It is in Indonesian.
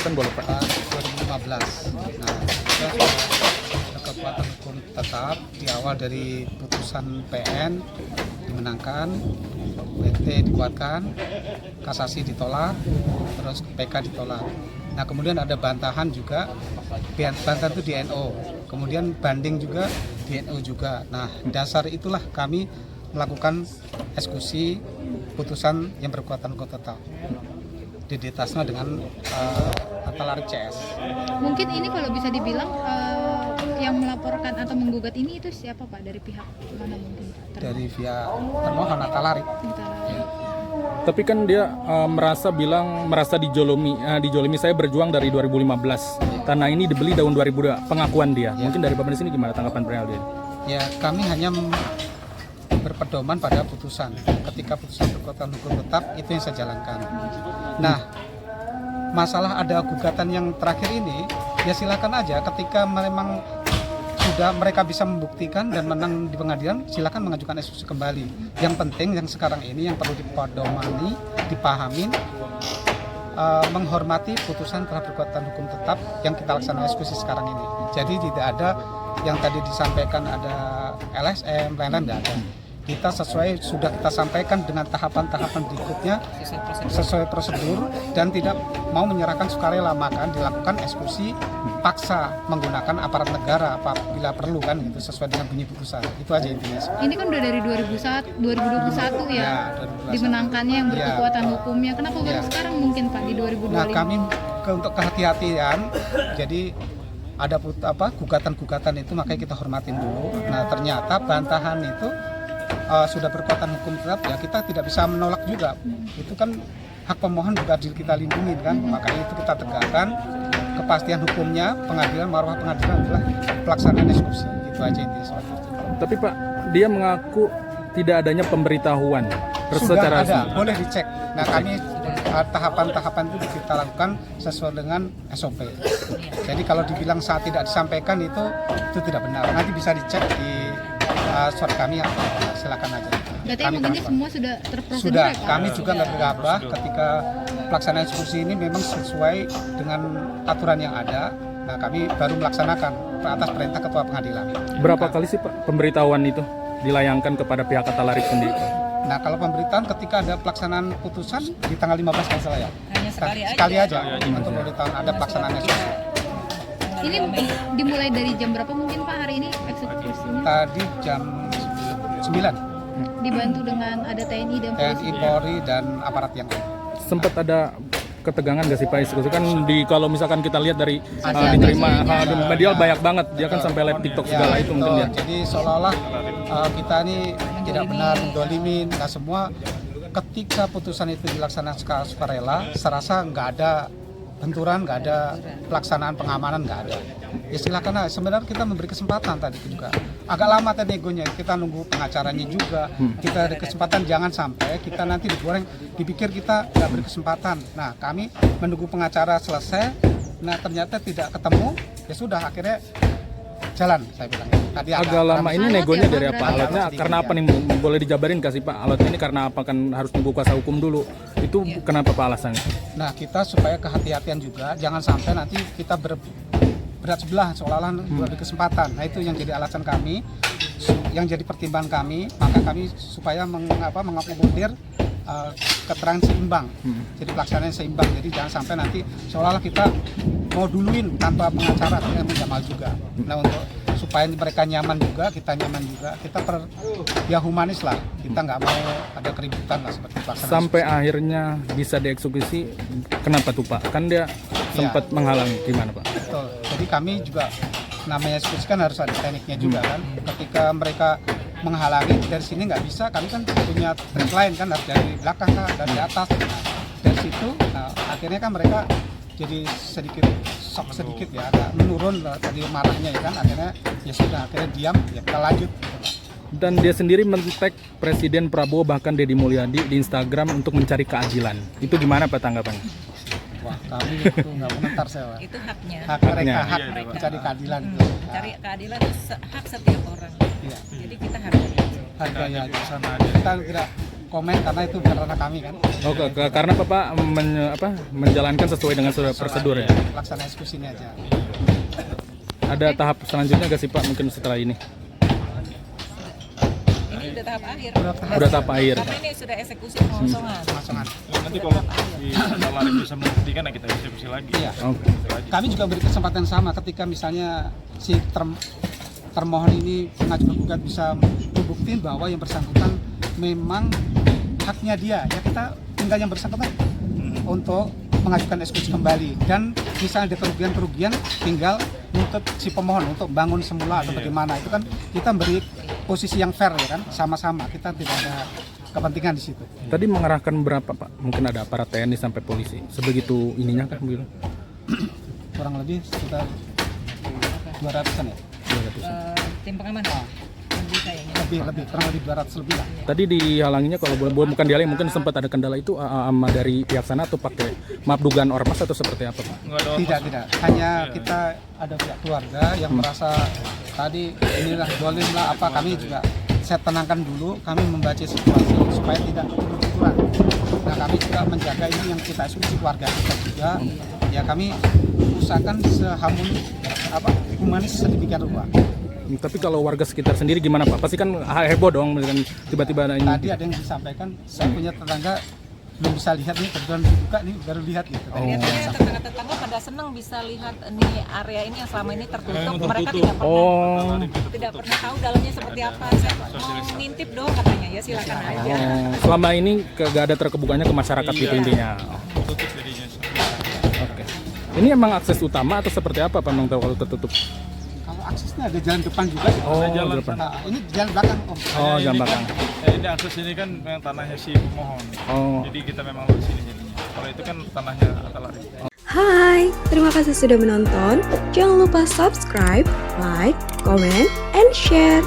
Jelasan boleh Pak. 2015. Nah, kita sudah kekuatan hukum tetap di awal dari putusan PN dimenangkan, PT dikuatkan, kasasi ditolak, terus PK ditolak. Nah kemudian ada bantahan juga, bantahan itu di NO, kemudian banding juga di NO juga. Nah dasar itulah kami melakukan eksekusi putusan yang berkekuatan hukum tetap di Detasma dengan Atalarik CS. Mungkin ini kalau bisa dibilang yang melaporkan atau menggugat ini itu siapa Pak? Dari pihak mana mungkin? Dari pihak termohon Atalarik. Tapi kan dia merasa dijolimi saya berjuang dari 2015. Tanah ini dibeli tahun 2002, pengakuan dia. Mungkin dari Bapak di sini gimana tanggapan perihal dia? Ya, kami hanya berpedoman pada putusan. Ketika putusan berkekuatan hukum tetap itu yang saya jalankan. Nah, masalah ada gugatan yang terakhir ini, ya silakan aja ketika memang sudah mereka bisa membuktikan dan menang di pengadilan, silakan mengajukan eksekusi kembali. Yang penting yang sekarang ini yang perlu dipedomani, dipahamin, menghormati putusan telah berkekuatan hukum tetap yang kita laksanakan eksekusi sekarang ini. Jadi tidak ada yang tadi disampaikan ada LSM, lain-lain tidak ada. Kita sudah kita sampaikan dengan tahapan-tahapan berikutnya sesuai prosedur dan tidak mau menyerahkan sukarela, maka dilakukan eksekusi paksa menggunakan aparat negara apabila perlu kan gitu sesuai dengan bunyi putusan. Itu aja intinya. Ini kan udah dari 2021 ya, 2021. Dimenangkannya yang berkekuatan hukumnya. Kenapa baru sekarang mungkin Pak di 2025? Nah, kami untuk kehati-hatian jadi ada gugatan-gugatan itu makanya kita hormatin dulu. Nah, ternyata bantahan itu sudah berkekuatan hukum tetap ya kita tidak bisa menolak juga. Itu kan hak pemohon juga kita lindungi kan. Makanya itu kita tegakkan kepastian hukumnya, pengadilan, marwah pengadilan adalah pelaksanaan eksekusi. Itu aja intinya. Tapi Pak, dia mengaku tidak adanya pemberitahuan sudah ada, boleh dicek. Nah kami tahapan-tahapan itu kita lakukan sesuai dengan SOP. Jadi kalau dibilang saat tidak disampaikan itu tidak benar. Nanti bisa dicek di surat kami, silakan aja. Berarti emang ini semua sudah terprosedur sudah, ya, Pak? kami juga nggak gegabah ketika pelaksanaan eksekusi ini memang sesuai dengan aturan yang ada. Nah kami baru melaksanakan atas perintah ketua pengadilan. Berapa kali sih Pak pemberitahuan itu dilayangkan kepada pihak Atalarik sendiri? Nah kalau pemberitaan ketika ada pelaksanaan putusan di tanggal 15 kalau salah ya. Hanya sekali aja untuk pemberitahuan ada pelaksanaan eksekusi. Ini dimulai dari jam berapa mungkin Pak hari ini eksekusinya? Tadi jam 9. Dibantu dengan ada TNI dan polisi. TNI, Polri dan aparat yang lain. Sempat ada ketegangan nggak sih Pak eksekusi? Kan kalau misalkan kita lihat dari Sosial diterima di media banyak banget, dia kan sampai live TikTok segala itu mungkin ya. Jadi seolah-olah kita ini tidak benar mendolimin. Nah semua ketika putusan itu dilaksanakan secara sukarela, serasa nggak ada benturan, nggak ada pelaksanaan pengamanan, nggak ada. Ya silakan aja. Sebenarnya kita memberi kesempatan tadi juga. Agak lama tadi negonya, kita nunggu pengacaranya juga. Kita ada kesempatan, jangan sampai kita nanti digoreng, dipikir kita nggak beri kesempatan. Nah kami menunggu pengacara selesai, nah ternyata tidak ketemu, ya sudah akhirnya jalan saya bilang. Tadi agak lama ini negonya dari apa? Alatnya sedikit, karena apa nih? Boleh dijabarin kasih Pak? Alatnya ini karena apa? Kan harus nunggu kuasa hukum dulu. Itu kenapa Pak alasannya? Nah kita supaya kehati-hatian juga, jangan sampai nanti kita berat sebelah seolah-olah beri kesempatan. Nah itu yang jadi alasan kami, yang jadi pertimbangan kami, maka kami supaya mengakomodir keterangan seimbang. Jadi pelaksanaan seimbang. Jadi jangan sampai nanti seolah-olah kita mau duluin tanpa pengacara, yang menjamal juga. Nah untuk supaya mereka nyaman juga, kita nyaman juga, kita ya humanis lah. Kita nggak mau ada keributan lah seperti pelaksanaan. Sampai akhirnya bisa dieksekusi, kenapa tuh Pak? Kan dia sempat menghalangi, gimana Pak? Betul. Jadi kami juga namanya eksekusi kan harus ada tekniknya juga kan. Ketika mereka menghalangi dari sini nggak bisa, kami kan punya trik lain kan, dari belakang kan, dari atas. Nah, dari situ, nah, akhirnya kan mereka jadi shock sedikit ya, agak menurun tadi marahnya ya kan, akhirnya ya sudah, akhirnya diam, ya kita lanjut. Dan dia sendiri men-tag Presiden Prabowo bahkan Deddy Mulyadi di Instagram untuk mencari keadilan. Itu gimana Pak tanggapannya? Wah kami itu nggak komentar saya. Itu haknya. Hak mereka, hak mereka. mencari keadilan. Cari keadilan itu hak setiap orang. Iya. Jadi kita hargai. Harganya aja. Kita tidak komen karena itu bukan ranah kami kan. Oh, karena Bapak menjalankan sesuai dengan prosedur ya. Laksana eksekusi ini aja. Ada tahap selanjutnya nggak sih Pak mungkin setelah ini? Ini udah tahap akhir. Udah tahap akhir. Karena ini sudah eksekusi pengosongan. Pengosongan. Nanti kalau di Lari bisa membuktikan, ya kita eksekusi lagi. Iya. Oke. Kami juga beri kesempatan sama ketika misalnya si termohon ini pengajukan gugat bisa membuktikan bahwa yang bersangkutan memang haknya dia, ya kita tinggal yang bersangkutan untuk mengajukan eksekusi kembali, dan misalnya ada kerugian tinggal untuk si pemohon untuk bangun semula atau bagaimana, itu kan kita beri posisi yang fair ya kan, sama-sama, kita tidak ada kepentingan di situ. Tadi mengerahkan berapa Pak? Mungkin ada aparat TNI sampai polisi. Sebegitu ininya kan begitu? Kurang lebih sekitar 200-an ya. 200. Tim pengaman. Lebih kayaknya. Lebih kurang lebih 200 lebih lah. Tadi dihalanginya kalau bukan dihalangi, mungkin sempat ada kendala itu sama dari pihak sana atau pakai dugaan ormas atau seperti apa Pak? Nggak ada Tidak. Hanya kita ada pihak keluarga yang merasa tadi inilah dolim lah apa, kami juga saya tenangkan dulu, kami membaca situasi supaya tidak berkurang. Nah kami juga menjaga ini yang kita eksekusi keluarga kita juga. Ya kami usahakan humanis sedemikian rupa. Tapi kalau warga sekitar sendiri gimana Pak? Pasti kan heboh dong dengan tiba-tiba ada ini. Tadi ada yang disampaikan, saya punya tetangga belum bisa lihat nih, kebetulan dibuka nih baru lihat gitu. Lihatnya tetangga-tetangga pada senang bisa lihat ini area ini yang selama ini tertutup. Mereka tidak pernah tahu dalamnya seperti apa. Saya mau ngintip dong katanya, ya silakan aja. Selama ini gak ada terkebukanya ke masyarakat gitu intinya. tutup jadinya. Oke. Ini emang akses utama atau seperti apa Pak? Memang tahu kalau tertutup? Kalau aksesnya ada jalan depan juga. Oh, jalan depan. Nah, ini jalan belakang Om. Oh, Ini jam kan- belakang. ini akses ini kan memang tanahnya si pemohon. Oh. Jadi kita memang di sini jadinya. Kalau itu kan tanahnya Atalari. Hai, terima kasih sudah menonton. Jangan lupa subscribe, like, comment, and share.